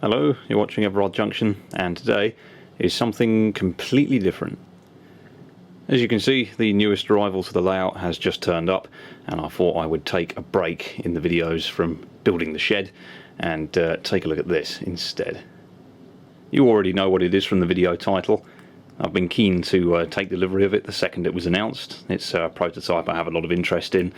Hello, you're watching Everard Junction, and today is something completely different. As you can see, the newest arrival to the layout has just turned up, and I thought I would take a break in the videos from building the shed and take a look at this instead. You already know what it is from the video title. I've been keen to take delivery of it the second it was announced. It's a prototype I have a lot of interest in.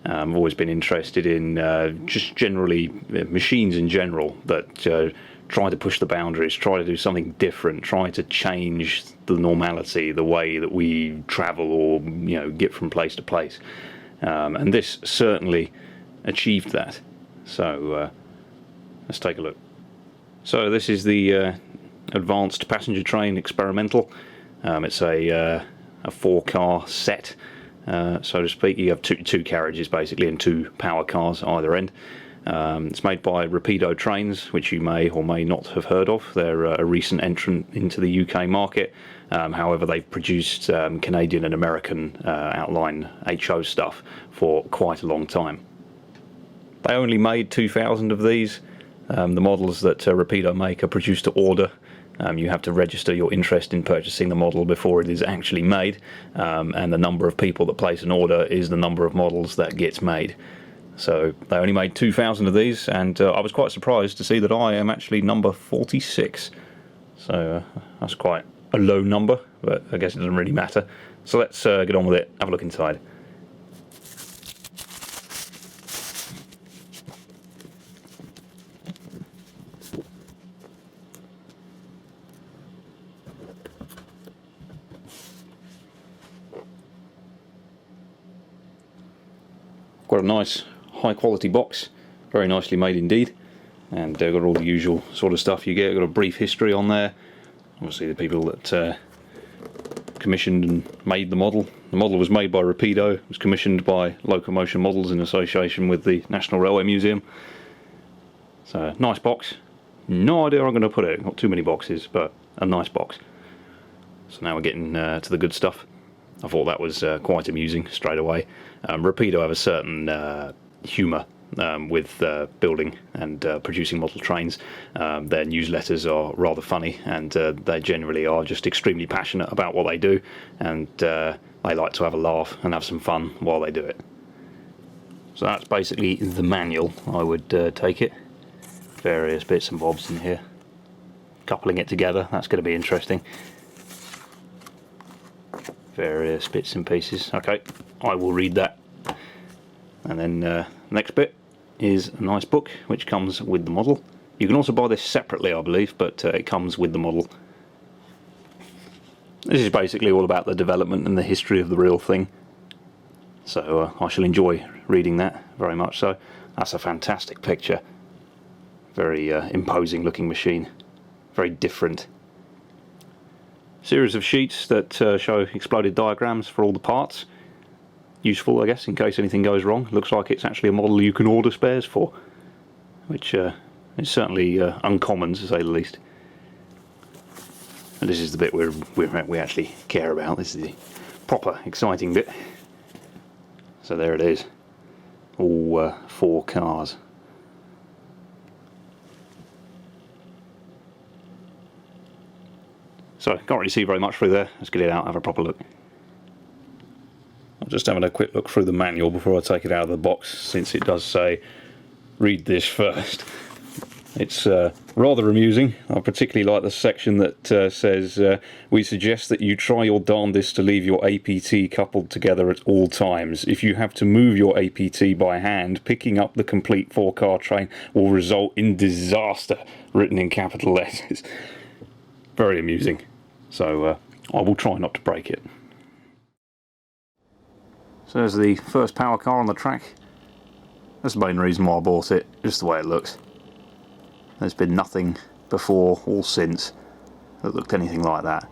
I've always been interested in just generally machines in general that try to push the boundaries, try to do something different, try to change the normality, the way that we travel or get from place to place. And this certainly achieved that. So let's take a look. So this is the Advanced Passenger Train Experimental. It's a 4-car set, so to speak. You have two carriages basically and 2 power cars either end. It's made by Rapido trains, which you may or may not have heard of. They're a recent entrant into the UK market. However, they've produced Canadian and American outline HO stuff for quite a long time. They only made 2,000 of these. The models that Rapido make are produced to order. You have to register your interest in purchasing the model before it is actually made, and the number of people that place an order is the number of models that gets made. So they only made 2,000 of these, and I was quite surprised to see that I am actually number 46. So that's quite a low number, but I guess it doesn't really matter. So let's get on with it, have a look inside. Quite a nice high quality box, very nicely made indeed, and got all the usual sort of stuff you get. Got a brief history on there, obviously the people that commissioned and made the model. The model was made by Rapido, it was commissioned by Locomotion Models in association with the National Railway Museum. So nice box, no idea where I'm going to put it, not too many boxes, but a nice box. So now we're getting to the good stuff. I thought that was quite amusing straight away. Rapido have a certain humour with building and producing model trains. Their newsletters are rather funny, and they generally are just extremely passionate about what they do, and they like to have a laugh and have some fun while they do it. So that's basically the manual, I would take it. Various bits and bobs in here. Coupling it together, that's going to be interesting. Various bits and pieces. Okay, I will read that. And then next bit is a nice book which comes with the model. You can also buy this separately, I believe, but it comes with the model. This is basically all about the development and the history of the real thing. So I shall enjoy reading that very much so. That's a fantastic picture. Very imposing looking machine. Very different. Series of sheets that show exploded diagrams for all the parts. Useful, I guess, in case anything goes wrong. Looks like it's actually a model you can order spares for, which is certainly uncommon, to say the least. And this is the bit we actually care about. This is the proper exciting bit. So there it is. All 4 cars. So, can't really see very much through there. Let's get it out and have a proper look. I'm just having a quick look through the manual before I take it out of the box, since it does say, read this first. It's rather amusing. I particularly like the section that says, we suggest that you try your darndest to leave your APT coupled together at all times. If you have to move your APT by hand, picking up the complete 4-car train will result in disaster, written in capital letters. Very amusing. So I will try not to break it. So there's the first power car on the track. That's the main reason why I bought it, just the way it looks. There's been nothing before or since that looked anything like that.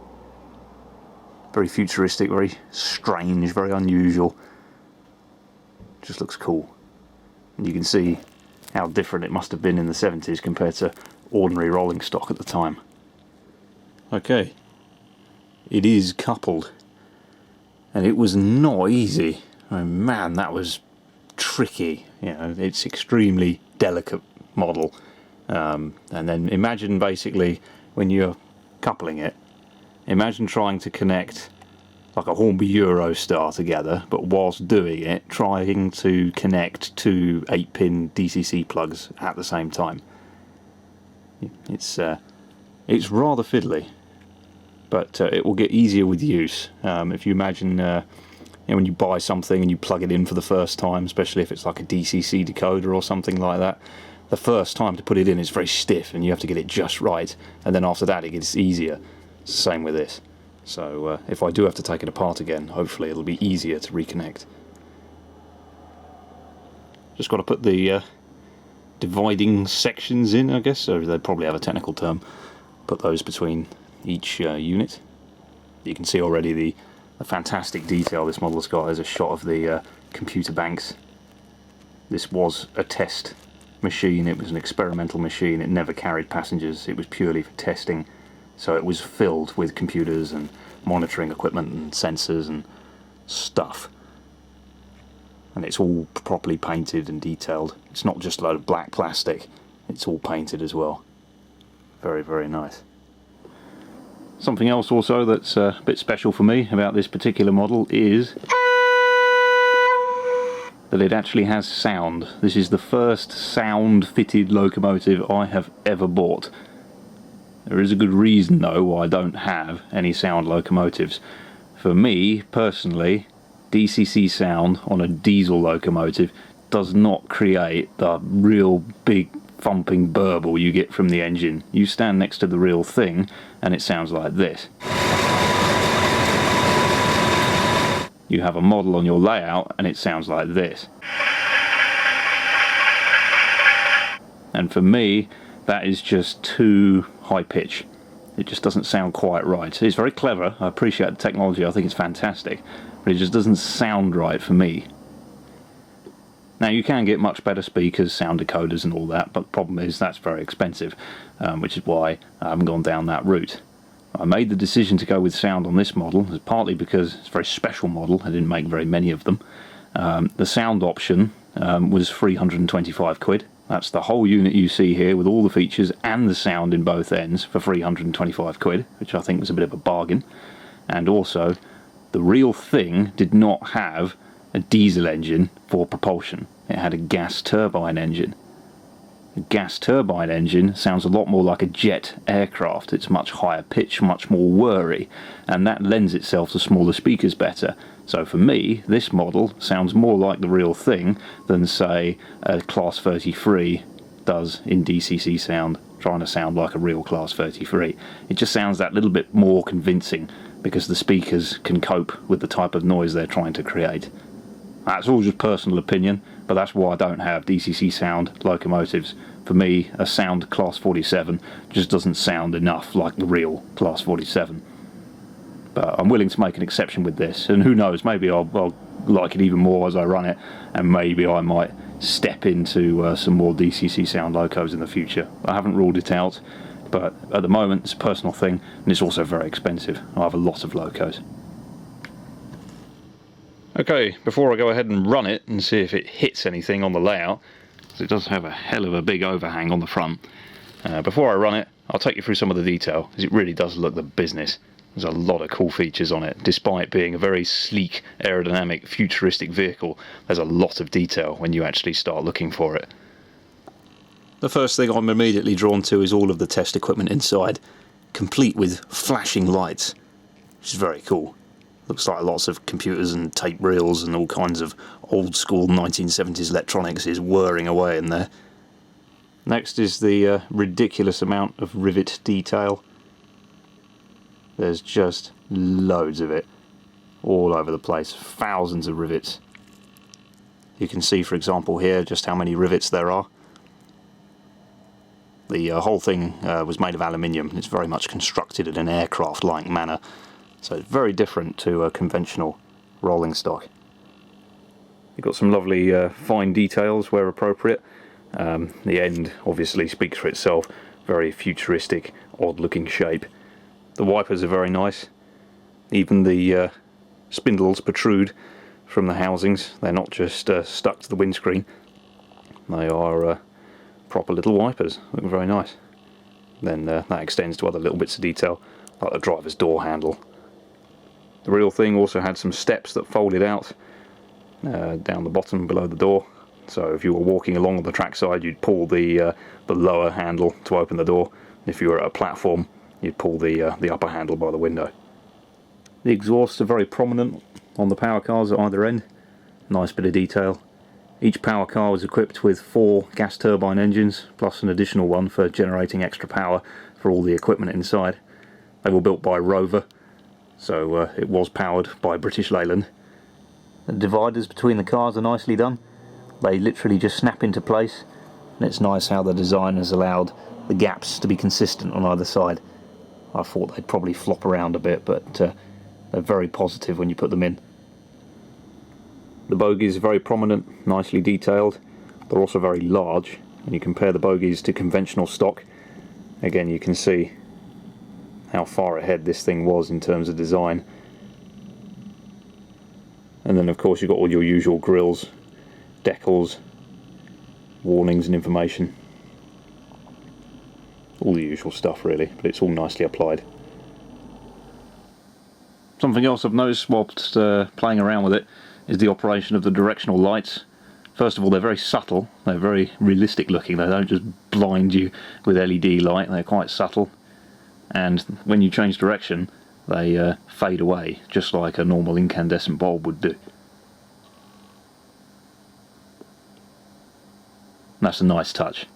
Very futuristic, very strange, very unusual. Just looks cool. And you can see how different it must have been in the 70s compared to ordinary rolling stock at the time. Okay, it is coupled, and it was not easy. Oh man, that was tricky. You know, it's extremely delicate model, And then imagine basically when you're coupling it, imagine trying to connect like a Hornby Eurostar together, but whilst doing it, trying to connect two 8-pin DCC plugs at the same time. It's rather fiddly, but it will get easier with use. If you imagine when you buy something and you plug it in for the first time, especially if it's like a DCC decoder or something like that, the first time to put it in is very stiff and you have to get it just right, and then after that it gets easier. It's the same with this. So if I do have to take it apart again, hopefully it'll be easier to reconnect. Just got to put the dividing sections in, I guess, so they'd probably have a technical term. Put those between each unit. You can see already the fantastic detail this model's got. There's a shot of the computer banks. This was a test machine, it was an experimental machine, it never carried passengers, it was purely for testing. So it was filled with computers and monitoring equipment and sensors and stuff. And it's all properly painted and detailed. It's not just a load of black plastic, it's all painted as well. Very, very nice. Something else also that's a bit special for me about this particular model is that it actually has sound. This is the first sound-fitted locomotive I have ever bought. There is a good reason though why I don't have any sound locomotives. For me, personally, DCC sound on a diesel locomotive does not create the real big thumping burble you get from the engine. You stand next to the real thing and it sounds like this. You have a model on your layout and it sounds like this. And for me, that is just too high pitch. It just doesn't sound quite right. It's very clever, I appreciate the technology, I think it's fantastic, but it just doesn't sound right for me. Now you can get much better speakers, sound decoders and all that, but the problem is that's very expensive, which is why I haven't gone down that route. I made the decision to go with sound on this model, partly because it's a very special model, I didn't make very many of them. The sound option was 325 quid. That's the whole unit you see here with all the features and the sound in both ends for 325 quid, which I think was a bit of a bargain. And also, the real thing did not have a diesel engine for propulsion. It had a gas turbine engine. A gas turbine engine sounds a lot more like a jet aircraft. It's much higher pitch, much more whirry, and that lends itself to smaller speakers better. So for me, this model sounds more like the real thing than, say, a Class 33 does in DCC sound, trying to sound like a real Class 33. It just sounds that little bit more convincing because the speakers can cope with the type of noise they're trying to create. That's all just personal opinion, but that's why I don't have DCC sound locomotives. For me, a sound Class 47 just doesn't sound enough like the real Class 47. But I'm willing to make an exception with this, and who knows, maybe I'll like it even more as I run it, and maybe I might step into some more DCC sound locos in the future. I haven't ruled it out, but at the moment it's a personal thing, and it's also very expensive. I have a lot of locos. Okay, before I go ahead and run it and see if it hits anything on the layout, because it does have a hell of a big overhang on the front, before I run it, I'll take you through some of the detail, because it really does look the business. There's a lot of cool features on it. Despite being a very sleek, aerodynamic, futuristic vehicle, there's a lot of detail when you actually start looking for it. The first thing I'm immediately drawn to is all of the test equipment inside, complete with flashing lights, which is very cool. Looks like lots of computers and tape reels and all kinds of old school 1970s electronics is whirring away in there. Next is the ridiculous amount of rivet detail. There's just loads of it all over the place, thousands of rivets. You can see, for example, here just how many rivets there are. The whole thing was made of aluminium. It's very much constructed in an aircraft-like manner, so it's very different to a conventional rolling stock. You've got some lovely fine details where appropriate. The end obviously speaks for itself. Very futuristic, odd-looking shape. The wipers are very nice. Even the spindles protrude from the housings. They're not just stuck to the windscreen. They are proper little wipers, look very nice. Then that extends to other little bits of detail, like the driver's door handle. The real thing also had some steps that folded out down the bottom below the door, so if you were walking along the trackside you'd pull the lower handle to open the door. If you were at a platform you'd pull the upper handle by the window. The exhausts are very prominent on the power cars at either end, nice bit of detail. Each power car was equipped with 4 gas turbine engines, plus an additional one for generating extra power for all the equipment inside. They were built by Rover, so it was powered by British Leyland. The dividers between the cars are nicely done. They literally just snap into place, and it's nice how the design has allowed the gaps to be consistent on either side. I thought they'd probably flop around a bit, but they're very positive when you put them in. The bogies are very prominent, nicely detailed. They're also very large. When you compare the bogies to conventional stock, again you can see how far ahead this thing was in terms of design. And then of course you've got all your usual grills, decals, warnings and information. All the usual stuff really, but it's all nicely applied. Something else I've noticed whilst playing around with it is the operation of the directional lights. First of all, they're very subtle, they're very realistic looking, they don't just blind you with LED light, they're quite subtle. And when you change direction, they fade away, just like a normal incandescent bulb would do. That's a nice touch.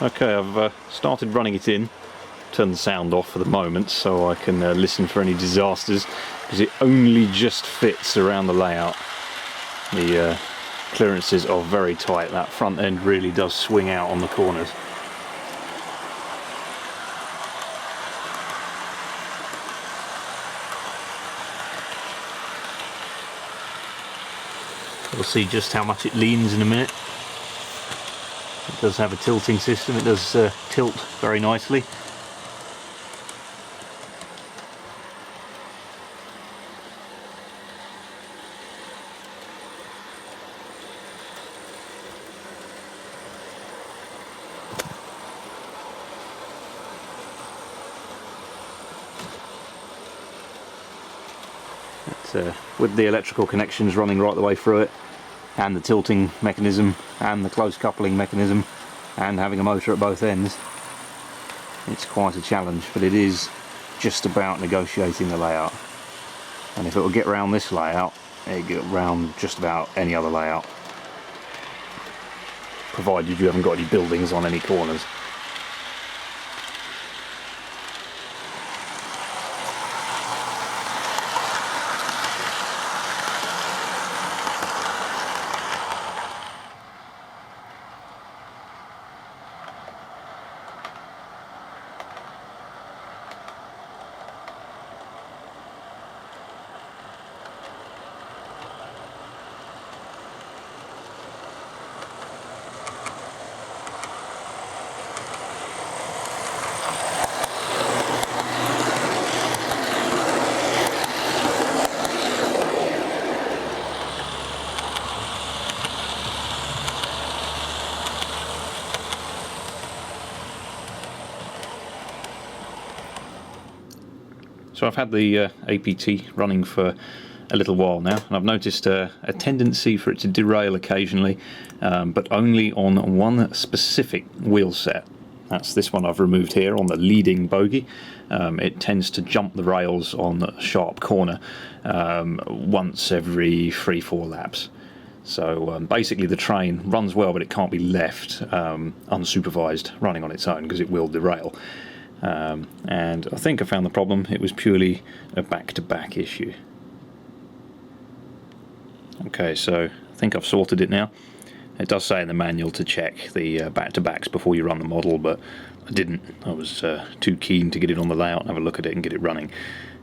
Okay, I've started running it in. Turn the sound off for the moment so I can listen for any disasters, because it only just fits around the layout. The clearances are very tight. That front end really does swing out on the corners. We'll see just how much it leans in a minute. It does have a tilting system, it does tilt very nicely. With the electrical connections running right the way through it, and the tilting mechanism and the close coupling mechanism, and having a motor at both ends, it's quite a challenge, but it is just about negotiating the layout. And if it will get around this layout, it'll get around just about any other layout, provided you haven't got any buildings on any corners. So I've had the APT running for a little while now, and I've noticed a tendency for it to derail occasionally, but only on one specific wheel set. That's this one I've removed here on the leading bogie. It tends to jump the rails on a sharp corner once every 3-4 laps. So basically the train runs well, but it can't be left unsupervised running on its own because it will derail. And I think I found the problem. It was purely a back-to-back issue. Okay, so I think I've sorted it now. It does say in the manual to check the back-to-backs before you run the model, but I didn't. I was too keen to get it on the layout and have a look at it and get it running.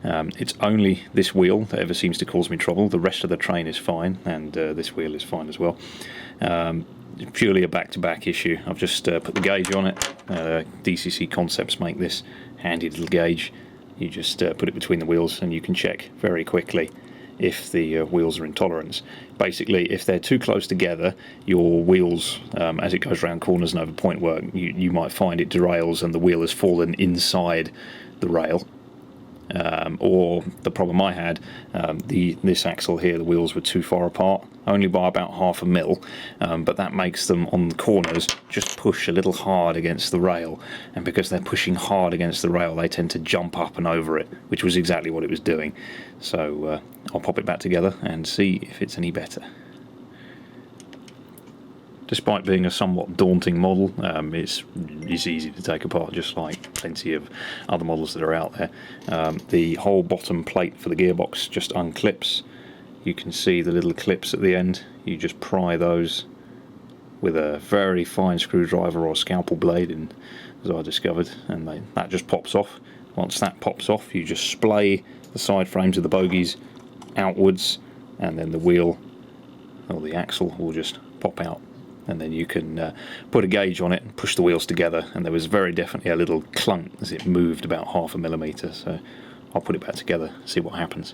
It's only this wheel that ever seems to cause me trouble. The rest of the train is fine, and this wheel is fine as well. Purely a back-to-back issue. I've just put the gauge on it. DCC Concepts make this handy little gauge. You just put it between the wheels and you can check very quickly if the wheels are in tolerance. Basically, if they're too close together, your wheels, as it goes around corners and over point work, you might find it derails and the wheel has fallen inside the rail. Or the problem I had, this axle here, the wheels were too far apart, only by about 0.5 mil, but that makes them on the corners just push a little hard against the rail, and because they're pushing hard against the rail they tend to jump up and over it, which was exactly what it was doing. So I'll pop it back together and see if it's any better. Despite being a somewhat daunting model, it's easy to take apart, just like plenty of other models that are out there. The whole bottom plate for the gearbox just unclips. You can see the little clips at the end. You just pry those with a very fine screwdriver or scalpel blade, as I discovered, and that just pops off. Once that pops off, you just splay the side frames of the bogies outwards, and then the wheel or the axle will just pop out. And then you can put a gauge on it and push the wheels together, and there was very definitely a little clunk as it moved about 0.5 millimeter. So I'll put it back together, see what happens.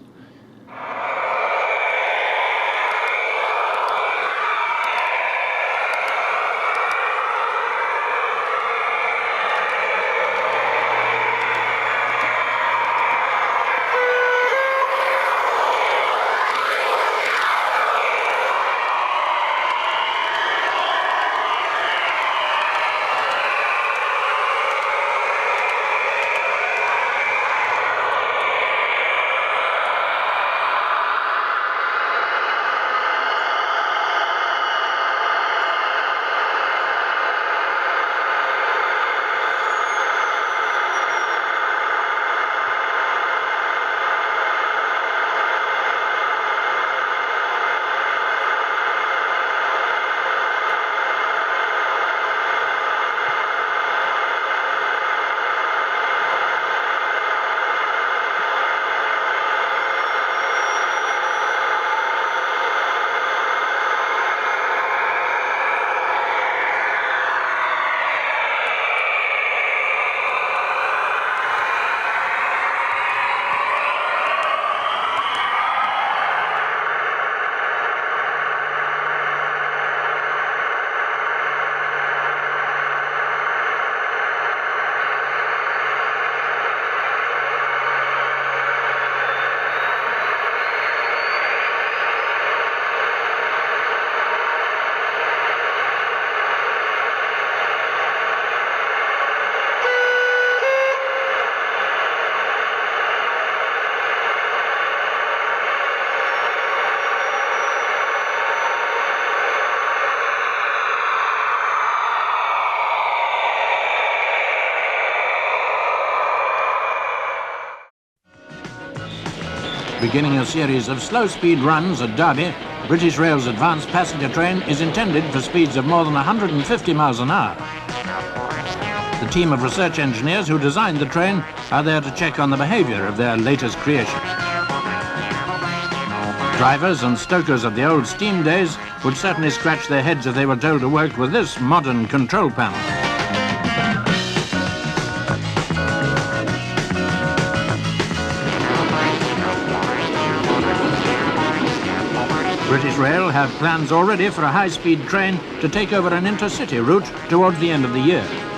Beginning a series of slow-speed runs at Derby, British Rail's advanced passenger train is intended for speeds of more than 150 miles an hour. The team of research engineers who designed the train are there to check on the behaviour of their latest creation. Drivers and stokers of the old steam days would certainly scratch their heads if they were told to work with this modern control panel. British Rail have plans already for a high-speed train to take over an intercity route towards the end of the year.